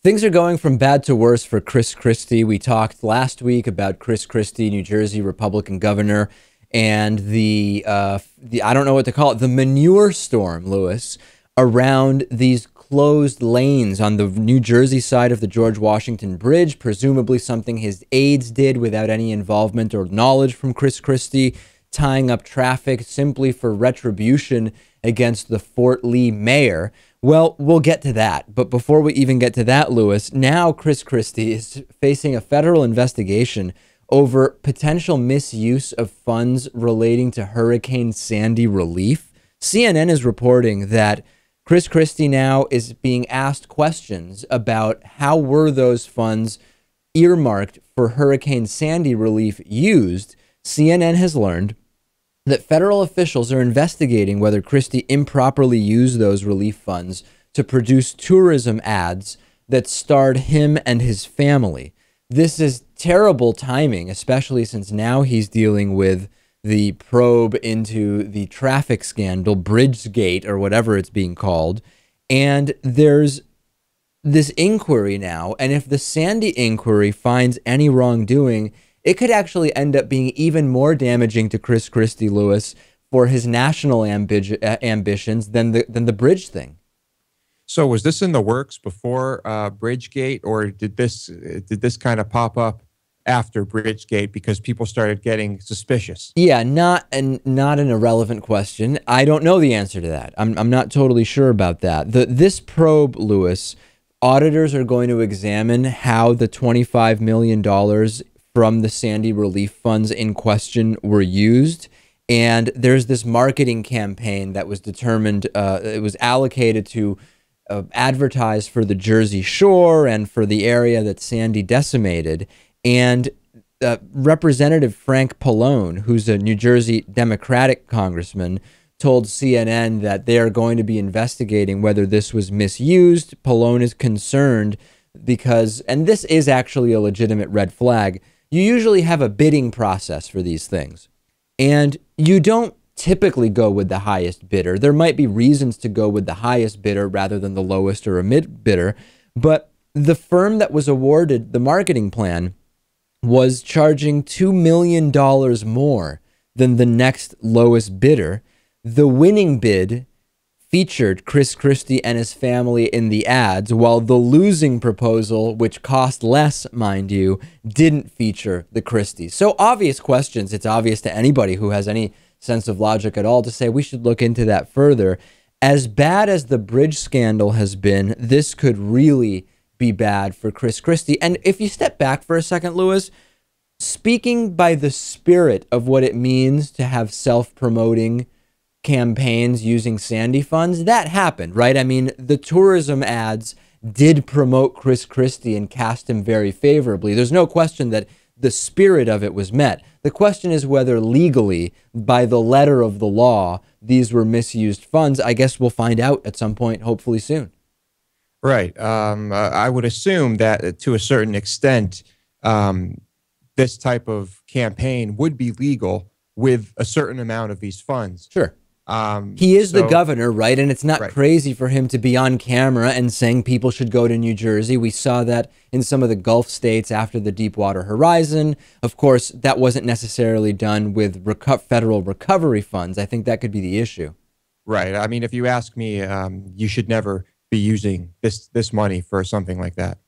Things are going from bad to worse for Chris Christie. We talked last week about Chris Christie, New Jersey Republican governor, and the I don't know what to call it, the manure storm, Lewis, around these closed lanes on the New Jersey side of the George Washington Bridge, presumably something his aides did without any involvement or knowledge from Chris Christie, tying up traffic simply for retribution against the Fort Lee mayor. Well, we'll get to that. But before we even get to that, Lewis, now Chris Christie is facing a federal investigation over potential misuse of funds relating to Hurricane Sandy relief. CNN is reporting that Chris Christie now is being asked questions about how were those funds earmarked for Hurricane Sandy relief used. CNN has learned that federal officials are investigating whether Christie improperly used those relief funds to produce tourism ads that starred him and his family. This is terrible timing, especially since now he's dealing with the probe into the traffic scandal, Bridgegate, or whatever it's being called. And there's this inquiry now, and if the Sandy inquiry finds any wrongdoing, it could actually end up being even more damaging to Chris Christie, Lewis, for his national ambitions than the bridge thing. So was this in the works before Bridgegate, or did this kind of pop up after Bridgegate because people started getting suspicious? Yeah, not an irrelevant question. I don't know the answer to that. I'm not totally sure about that. This probe, Lewis, auditors are going to examine how the $25 million from the Sandy relief funds in question were used. And there's this marketing campaign that was determined, it was allocated to advertise for the Jersey Shore and for the area that Sandy decimated. And Representative Frank Pallone, who's a New Jersey Democratic congressman, told CNN that they are going to be investigating whether this was misused. Pallone is concerned because, and this is actually a legitimate red flag, you usually have a bidding process for these things, and you don't typically go with the highest bidder. There might be reasons to go with the highest bidder rather than the lowest or a mid bidder, but the firm that was awarded the marketing plan was charging $2 million more than the next lowest bidder. The winning bid featured Chris Christie and his family in the ads, while the losing proposal, which cost less, mind you, didn't feature the Christies. So obvious questions. It's obvious to anybody who has any sense of logic at all to say we should look into that further. As bad as the bridge scandal has been, this could really be bad for Chris Christie. And if you step back for a second, Lewis, speaking by the spirit of what it means to have self-promoting campaigns using Sandy funds, that happened, right? I mean, the tourism ads did promote Chris Christie and cast him very favorably. There's no question that the spirit of it was met. The question is whether legally, by the letter of the law, these were misused funds. I guess we'll find out at some point, hopefully soon. Right. I would assume that to a certain extent, this type of campaign would be legal with a certain amount of these funds. Sure. He is the governor, right? And it's not crazy for him to be on camera and saying people should go to New Jersey. We saw that in some of the Gulf states after the Deepwater Horizon. Of course, that wasn't necessarily done with federal recovery funds. I think that could be the issue. Right. I mean, if you ask me, you should never be using this money for something like that.